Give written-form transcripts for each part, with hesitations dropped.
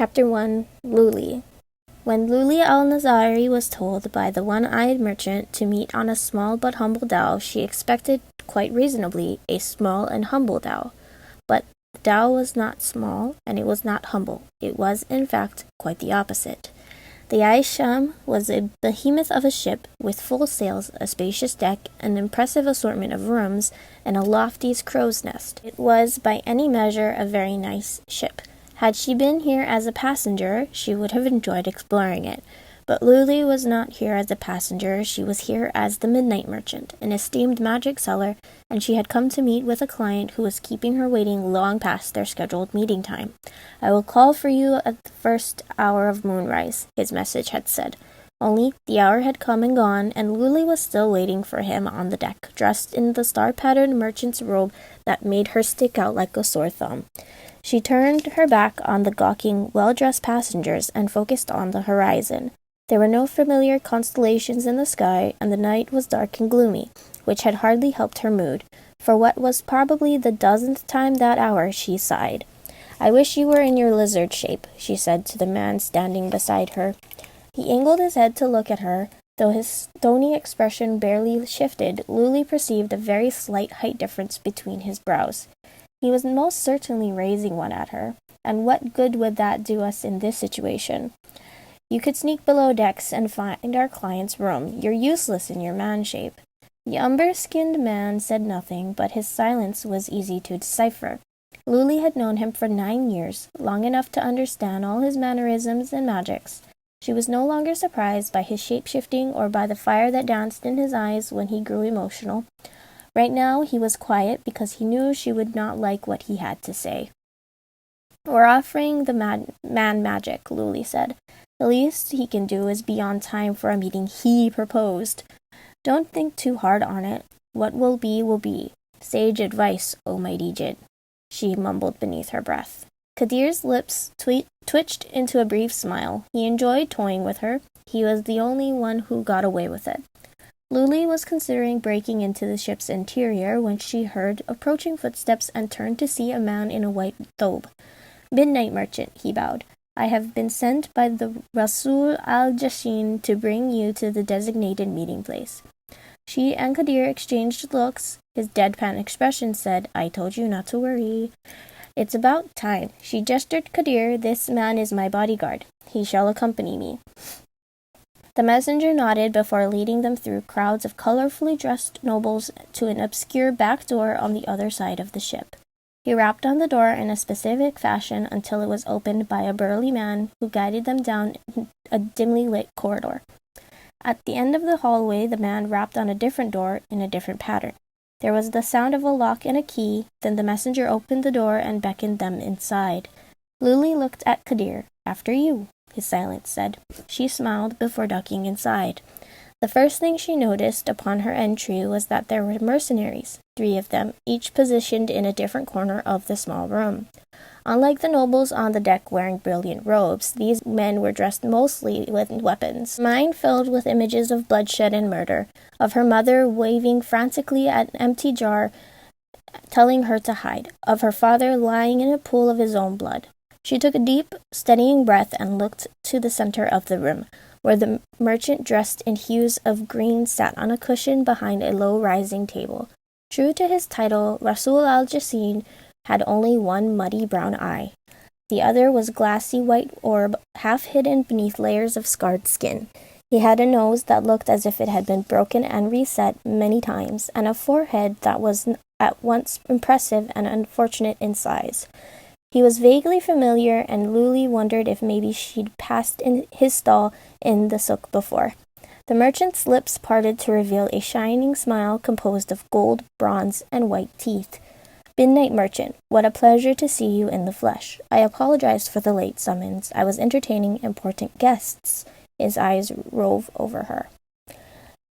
Chapter 1 Loulie. When Loulie al-Nazari was told by the one-eyed merchant to meet on a small but humble dhow, she expected, quite reasonably, a small and humble dhow. But the dhow was not small, and it was not humble. It was, in fact, quite the opposite. The Aisham was a behemoth of a ship, with full sails, a spacious deck, an impressive assortment of rooms, and a lofty crow's nest. It was, by any measure, a very nice ship. Had she been here as a passenger, she would have enjoyed exploring it. But Loulie was not here as a passenger, she was here as the midnight merchant, an esteemed magic seller, and she had come to meet with a client who was keeping her waiting long past their scheduled meeting time. "I will call for you at the first hour of moonrise," his message had said. Only the hour had come and gone, and Loulie was still waiting for him on the deck, dressed in the star-patterned merchant's robe that made her stick out like a sore thumb. She turned her back on the gawking, well-dressed passengers and focused on the horizon. There were no familiar constellations in the sky, and the night was dark and gloomy, which had hardly helped her mood. For what was probably the dozenth time that hour, she sighed. "I wish you were in your lizard shape," she said to the man standing beside her. He angled his head to look at her. Though his stony expression barely shifted, Loulie perceived a very slight height difference between his brows. He was most certainly raising one at her, and what good would that do us in this situation? "You could sneak below decks and find our client's room. You're useless in your man shape." The umber-skinned man said nothing, but his silence was easy to decipher. Loulie had known him for 9 years, long enough to understand all his mannerisms and magics. She was no longer surprised by his shape-shifting or by the fire that danced in his eyes when he grew emotional. Right now he was quiet because he knew she would not like what he had to say. "We're offering the man magic," Loulie said. "The least he can do is be on time for a meeting he proposed. Don't think too hard on it. What will be, will be. Sage advice, O mighty Jid," she mumbled beneath her breath. Qadir's lips twitched into a brief smile. He enjoyed toying with her. He was the only one who got away with it. Loulie was considering breaking into the ship's interior when she heard approaching footsteps and turned to see a man in a white thobe. "Midnight merchant," he bowed. "I have been sent by the Rasul al-Jashin to bring you to the designated meeting place." She and Qadir exchanged looks. His deadpan expression said, "I told you not to worry." "It's about time." She gestured Qadir. "This man is my bodyguard. He shall accompany me." The messenger nodded before leading them through crowds of colorfully dressed nobles to an obscure back door on the other side of the ship. He rapped on the door in a specific fashion until it was opened by a burly man who guided them down a dimly lit corridor. At the end of the hallway, the man rapped on a different door in a different pattern. There was the sound of a lock and a key. Then the messenger opened the door and beckoned them inside. Loulie looked at Qadir. "After you," his silence said. She smiled before ducking inside. The first thing she noticed upon her entry was that there were mercenaries, 3 of them, each positioned in a different corner of the small room. Unlike the nobles on the deck wearing brilliant robes, these men were dressed mostly with weapons. Mine filled with images of bloodshed and murder, of her mother waving frantically at an empty jar, telling her to hide, of her father lying in a pool of his own blood. She took a deep, steadying breath and looked to the center of the room, where the merchant dressed in hues of green sat on a cushion behind a low-rising table. True to his title, Rasul al-Jassin had only one muddy brown eye. The other was glassy white orb, half hidden beneath layers of scarred skin. He had a nose that looked as if it had been broken and reset many times, and a forehead that was at once impressive and unfortunate in size. He was vaguely familiar, and Loulie wondered if maybe she'd passed in his stall in the souk before. The merchant's lips parted to reveal a shining smile composed of gold, bronze, and white teeth. "Midnight merchant, what a pleasure to see you in the flesh. I apologize for the late summons. I was entertaining important guests." His eyes roved over her.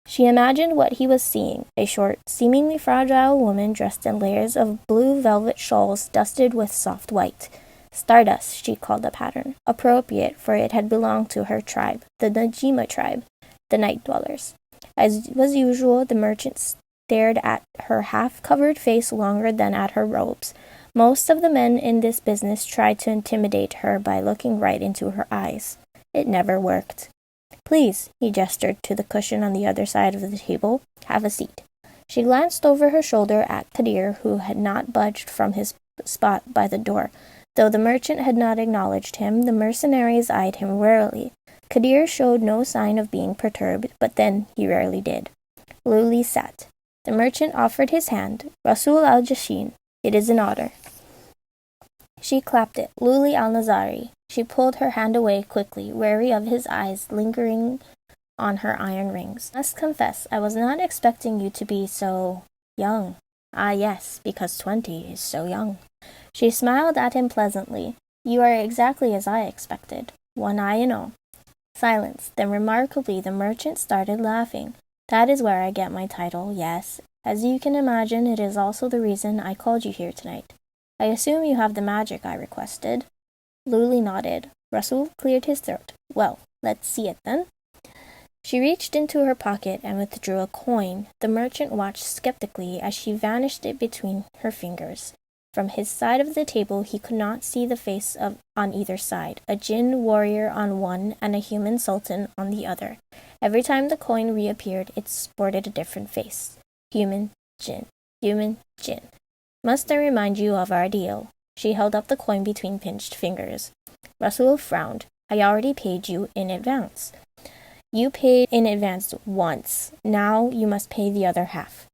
She imagined what he was seeing, a short, seemingly fragile woman dressed in layers of blue velvet shawls dusted with soft white. Stardust, she called the pattern, appropriate, for it had belonged to her tribe, the Najima tribe, the night dwellers. As was usual, the merchant stared at her half-covered face longer than at her robes, Most of the men in this business tried to intimidate her by looking right into her eyes. It never worked. "Please," he gestured to the cushion on the other side of the table, "have a seat." She glanced over her shoulder at Qadir, who had not budged from his spot by the door. Though the merchant had not acknowledged him, the mercenaries eyed him warily. Qadir showed no sign of being perturbed, but then he rarely did. Loulie sat. The merchant offered his hand. "Rasul al-Jashin, it is an honor." She clapped it. "Loulie al-Nazari." She pulled her hand away quickly, wary of his eyes lingering on her iron rings. "I must confess, I was not expecting you to be so young." "Ah, yes, because 20 is so young." She smiled at him pleasantly. "You are exactly as I expected. One eye and all." Silence. Then remarkably the merchant started laughing. "That is where I get my title, yes. As you can imagine, it is also the reason I called you here tonight. I assume you have the magic I requested." Loulie nodded. Rasul cleared his throat. "Well, let's see it then." She reached into her pocket and withdrew a coin. The merchant watched skeptically as she vanished it between her fingers. From his side of the table he could not see the face on either side, a jinn warrior on one and a human sultan on the other. Every time the coin reappeared it sported a different face. Human, jinn. Human, jinn. "Must I remind you of our deal?" She held up the coin between pinched fingers. Rasul frowned. "I already paid you in advance." "You paid in advance once. Now you must pay the other half."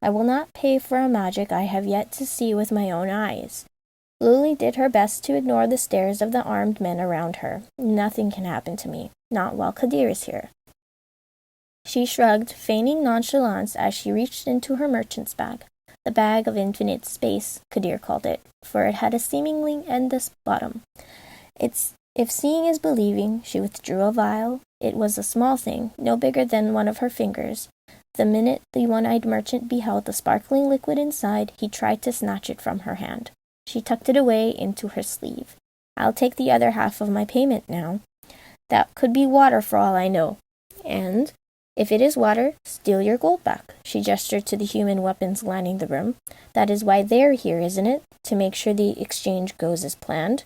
"I will not pay for a magic I have yet to see with my own eyes." Loulie did her best to ignore the stares of the armed men around her. "Nothing can happen to me. Not while Qadir is here." She shrugged, feigning nonchalance as she reached into her merchant's bag. The bag of infinite space, Qadir called it, for it had a seemingly endless bottom. If seeing is believing, she withdrew a vial. It was a small thing, no bigger than one of her fingers. The minute the one-eyed merchant beheld the sparkling liquid inside, he tried to snatch it from her hand. She tucked it away into her sleeve. "I'll take the other half of my payment now. That could be water for all I know. And if it is water, steal your gold back." She gestured to the human weapons lining the room. "That is why they're here, isn't it? To make sure the exchange goes as planned."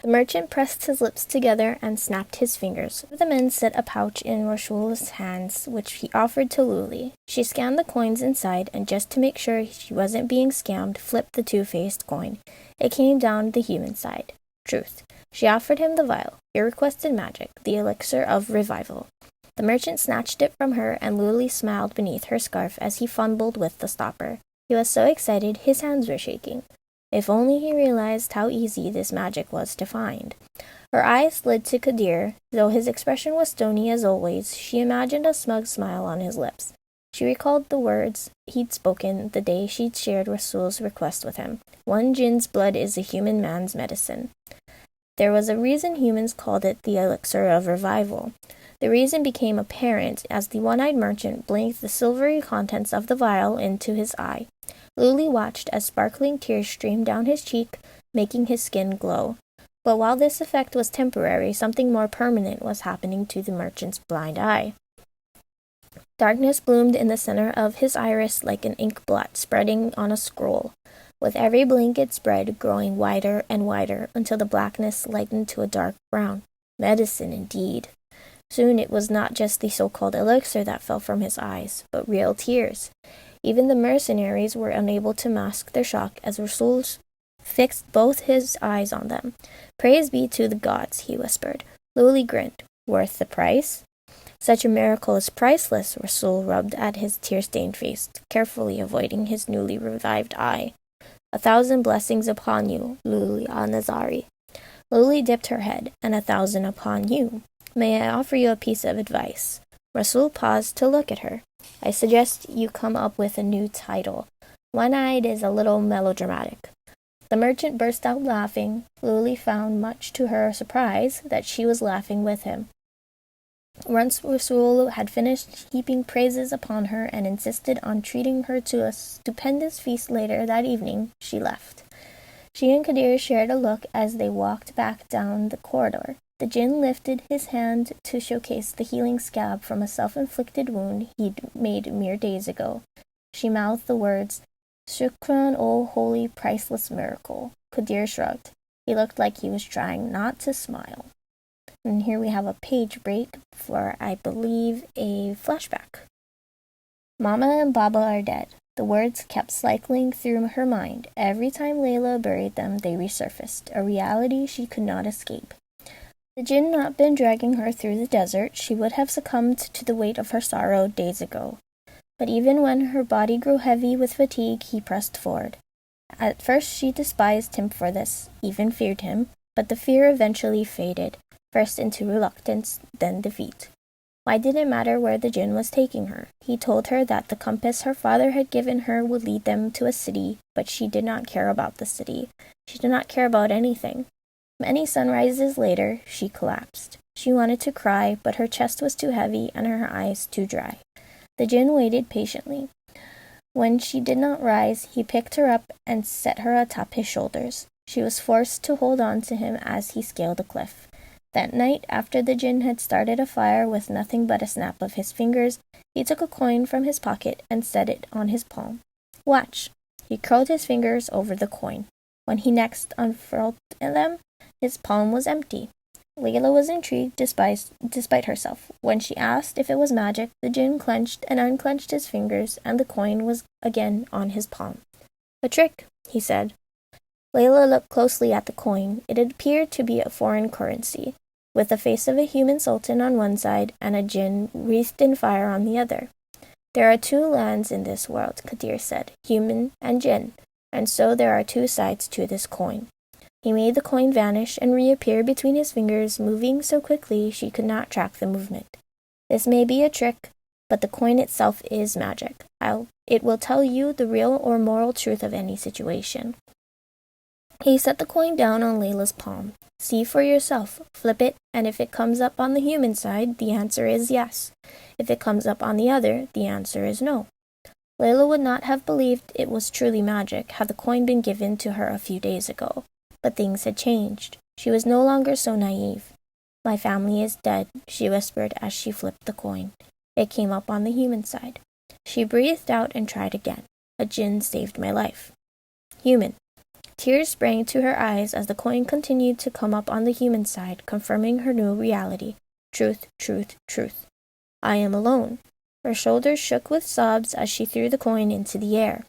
The merchant pressed his lips together and snapped his fingers. The men set a pouch in Rasul's hands, which he offered to Loulie. She scanned the coins inside, and just to make sure she wasn't being scammed, flipped the two-faced coin. It came down the human side. Truth. She offered him the vial. "Your requested magic, the elixir of revival." The merchant snatched it from her, and Loulie smiled beneath her scarf as he fumbled with the stopper. He was so excited his hands were shaking. If only he realized how easy this magic was to find. Her eyes slid to Qadir. Though his expression was stony as always, she imagined a smug smile on his lips. She recalled the words he'd spoken the day she'd shared Rasul's request with him. "One jinn's blood is a human man's medicine." There was a reason humans called it the elixir of revival. The reason became apparent as the one-eyed merchant blinked the silvery contents of the vial into his eye. Loulie watched as sparkling tears streamed down his cheek, making his skin glow. But while this effect was temporary, something more permanent was happening to the merchant's blind eye. Darkness bloomed in the center of his iris like an ink blot spreading on a scroll. With every blink it spread, growing wider and wider, until the blackness lightened to a dark brown. Medicine, indeed. Soon it was not just the so-called elixir that fell from his eyes, but real tears. Even the mercenaries were unable to mask their shock as Rasul fixed both his eyes on them. "Praise be to the gods," he whispered. Loulie grinned. "Worth the price?" "Such a miracle is priceless," Rasul rubbed at his tear-stained face, carefully avoiding his newly revived eye. "1,000 blessings upon you, Loulie al-Nazari." Loulie dipped her head. "And 1,000 upon you. May I offer you a piece of advice?" Rasul paused to look at her. "I suggest you come up with a new title. One-eyed is a little melodramatic." The merchant burst out laughing. Loulie found, much to her surprise, that she was laughing with him. Once Rasul had finished heaping praises upon her and insisted on treating her to a stupendous feast later that evening, she left. She and Qadir shared a look as they walked back down the corridor. The jinn lifted his hand to showcase the healing scab from a self-inflicted wound he'd made mere days ago. She mouthed the words, Shukran, O holy, priceless miracle. Qadir shrugged. He looked like he was trying not to smile. And here we have a page break for, I believe, a flashback. Mama and Baba are dead. The words kept cycling through her mind. Every time Layla buried them, they resurfaced, a reality she could not escape. Had the jinn not been dragging her through the desert, she would have succumbed to the weight of her sorrow days ago. But even when her body grew heavy with fatigue, he pressed forward. At first she despised him for this, even feared him, but the fear eventually faded, first into reluctance, then defeat. Why did it matter where the jinn was taking her? He told her that the compass her father had given her would lead them to a city, but she did not care about the city. She did not care about anything. Many sunrises later, she collapsed. She wanted to cry, but her chest was too heavy and her eyes too dry. The jinn waited patiently. When she did not rise, he picked her up and set her atop his shoulders. She was forced to hold on to him as he scaled a cliff. That night, after the jinn had started a fire with nothing but a snap of his fingers, he took a coin from his pocket and set it on his palm. Watch! He curled his fingers over the coin. When he next unfurled them, his palm was empty. Layla was intrigued despite herself. When she asked if it was magic, the jinn clenched and unclenched his fingers, and the coin was again on his palm. A trick, he said. Layla looked closely at the coin. It appeared to be a foreign currency, with the face of a human sultan on one side and a jinn wreathed in fire on the other. There are two lands in this world, Qadir said, human and jinn, and so there are two sides to this coin. He made the coin vanish and reappear between his fingers, moving so quickly she could not track the movement. This may be a trick, but the coin itself is magic. It will tell you the real or moral truth of any situation. He set the coin down on Layla's palm. See for yourself. Flip it, and if it comes up on the human side, the answer is yes. If it comes up on the other, the answer is no. Layla would not have believed it was truly magic had the coin been given to her a few days ago. But things had changed. She was no longer so naive. My family is dead, she whispered as she flipped the coin. It came up on the human side. She breathed out and tried again. A jinn saved my life. Human. Tears sprang to her eyes as the coin continued to come up on the human side, confirming her new reality. Truth, truth, truth. I am alone. Her shoulders shook with sobs as she threw the coin into the air.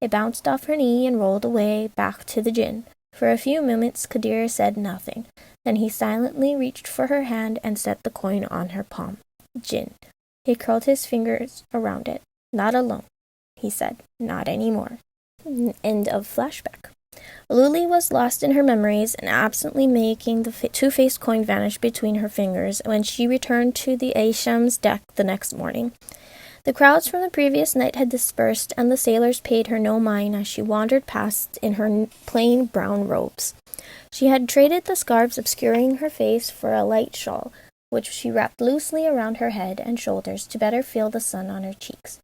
It bounced off her knee and rolled away back to the jinn. For a few moments, Qadir said nothing. Then he silently reached for her hand and set the coin on her palm. Jinn. He curled his fingers around it. Not alone, he said. Not anymore. End of flashback. Loulie was lost in her memories and absently making the two-faced coin vanish between her fingers when she returned to the Aisham's deck the next morning. The crowds from the previous night had dispersed, and the sailors paid her no mind as she wandered past in her plain brown robes. She had traded the scarves obscuring her face for a light shawl, which she wrapped loosely around her head and shoulders to better feel the sun on her cheeks.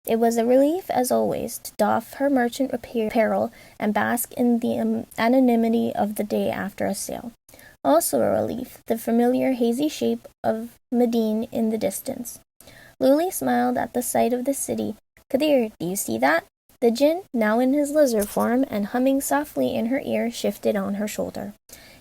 It was a relief, as always, to doff her merchant apparel and bask in the anonymity of the day after a sail. Also a relief, the familiar hazy shape of Medine in the distance. Loulie smiled at the sight of the city. Qadir, do you see that? The jinn, now in his lizard form and humming softly in her ear, shifted on her shoulder.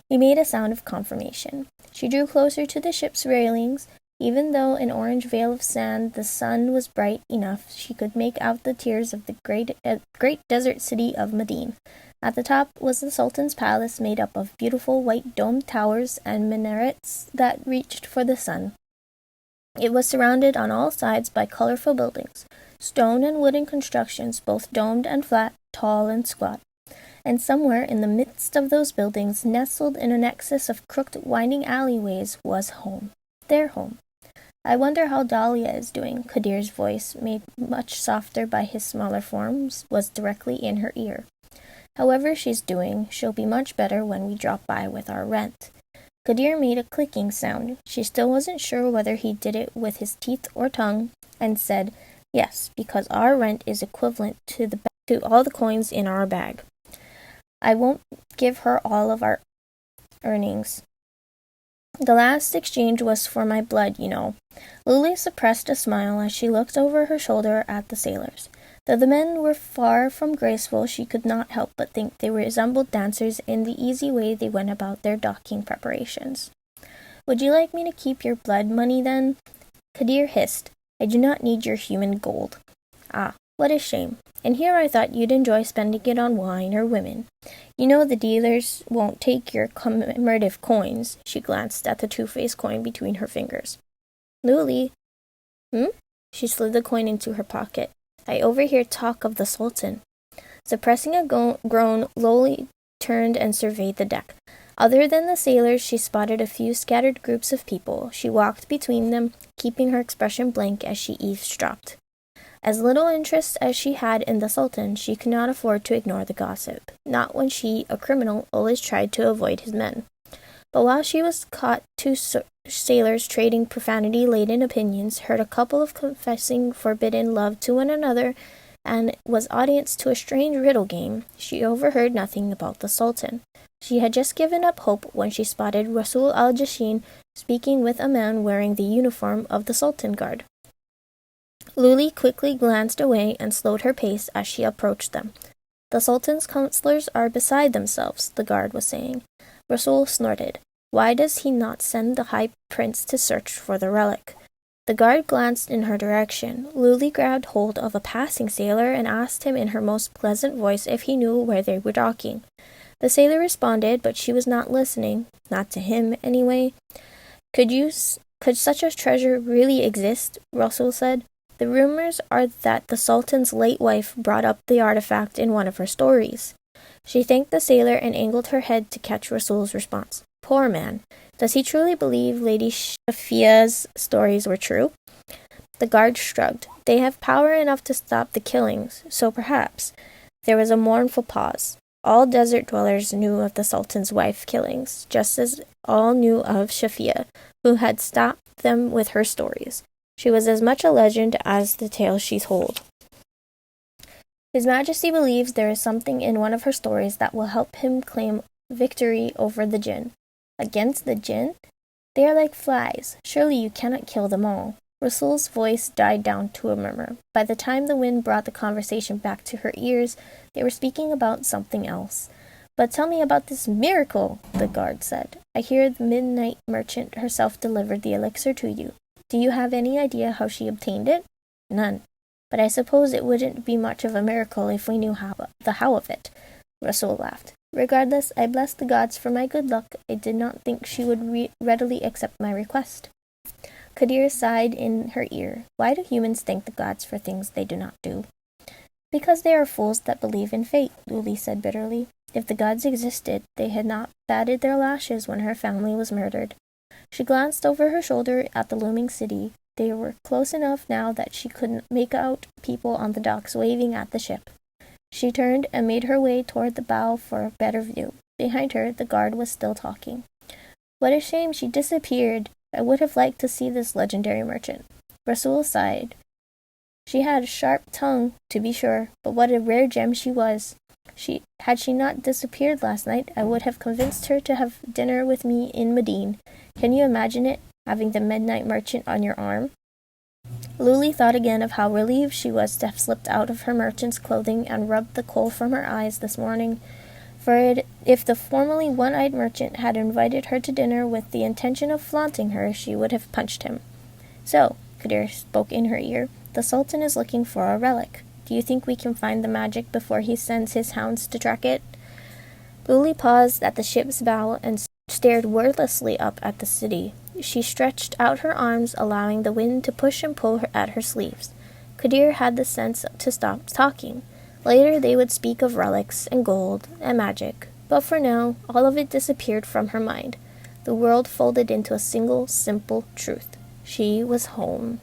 He made a sound of confirmation. She drew closer to the ship's railings. Even though an orange veil of sand, the sun was bright enough she could make out the tiers of the great desert city of Medine. At the top was the Sultan's palace, made up of beautiful white domed towers and minarets that reached for the sun. It was surrounded on all sides by colorful buildings, stone and wooden constructions, both domed and flat, tall and squat. And somewhere in the midst of those buildings, nestled in a nexus of crooked, winding alleyways, was home. Their home. I wonder how Dahlia is doing. Qadir's voice, made much softer by his smaller forms, was directly in her ear. However she's doing, she'll be much better when we drop by with our rent. Qadir made a clicking sound. She still wasn't sure whether he did it with his teeth or tongue, and said, yes, because our rent is equivalent to all the coins in our bag. I won't give her all of our earnings. The last exchange was for my blood, you know. Loulie suppressed a smile as she looked over her shoulder at the sailors. Though the men were far from graceful, she could not help but think they resembled dancers in the easy way they went about their docking preparations. "Would you like me to keep your blood money, then?" Qadir hissed. "I do not need your human gold." "Ah, what a shame. And here I thought you'd enjoy spending it on wine or women. You know the dealers won't take your commemorative coins." She glanced at the two-faced coin between her fingers. "Loulie." "Hmm?" She slid the coin into her pocket. "I overhear talk of the Sultan." Suppressing a groan, Loulie turned and surveyed the deck. Other than the sailors, she spotted a few scattered groups of people. She walked between them, keeping her expression blank as she eavesdropped. As little interest as she had in the Sultan, she could not afford to ignore the gossip, not when she, a criminal, always tried to avoid his men. But while she was caught, two sailors trading profanity-laden opinions, heard a couple of confessing forbidden love to one another, and was audience to a strange riddle game, she overheard nothing about the Sultan. She had just given up hope when she spotted Rasul al-Jashin speaking with a man wearing the uniform of the Sultan Guard. Loulie quickly glanced away and slowed her pace as she approached them. "The Sultan's counselors are beside themselves," the guard was saying. Rasul snorted. "Why does he not send the High Prince to search for the relic?" The guard glanced in her direction. Loulie grabbed hold of a passing sailor and asked him in her most pleasant voice if he knew where they were docking. The sailor responded, but she was not listening. Not to him, anyway. Could such a treasure really exist?" Rasul said. "The rumors are that the Sultan's late wife brought up the artifact in one of her stories." She thanked the sailor and angled her head to catch Rasul's response. Poor man. Does he truly believe Lady Shafia's stories were true? The guard shrugged. "They have power enough to stop the killings, so perhaps." There was a mournful pause. All desert dwellers knew of the Sultan's wife killings, just as all knew of Shafia, who had stopped them with her stories. She was as much a legend as the tales she told. "His Majesty believes there is something in one of her stories that will help him claim victory over the jinn." "Against the jinn? They are like flies. Surely you cannot kill them all." Rasul's voice died down to a murmur. By the time the wind brought the conversation back to her ears, they were speaking about something else. "But tell me about this miracle," the guard said. "I hear the midnight merchant herself delivered the elixir to you. Do you have any idea how she obtained it?" "None. But I suppose it wouldn't be much of a miracle if we knew the how of it." Rasul laughed. "Regardless, I bless the gods for my good luck. I did not think she would readily accept my request." Qadir sighed in her ear. "Why do humans thank the gods for things they do not do?" "Because they are fools that believe in fate," Loulie said bitterly. "If the gods existed, they had not batted their lashes when her family was murdered." She glanced over her shoulder at the looming city. They were close enough now that she could make out people on the docks waving at the ship. She turned and made her way toward the bow for a better view. Behind her, the guard was still talking. "What a shame she disappeared. I would have liked to see this legendary merchant." Rasul sighed. "She had a sharp tongue, to be sure, but what a rare gem she was. Had she not disappeared last night, I would have convinced her to have dinner with me in Medine. Can you imagine it, having the midnight merchant on your arm?" Loulie thought again of how relieved she was to have slipped out of her merchant's clothing and rubbed the kohl from her eyes this morning. If the formerly one-eyed merchant had invited her to dinner with the intention of flaunting her, she would have punched him. "So," Qadir spoke in her ear, "the Sultan is looking for a relic. Do you think we can find the magic before he sends his hounds to track it?" Loulie paused at the ship's bow and stared wordlessly up at the city. She stretched out her arms, allowing the wind to push and pull at her sleeves. Qadir had the sense to stop talking. Later they would speak of relics and gold and magic, but for now all of it disappeared from her mind. The world folded into a single, simple truth. She was home.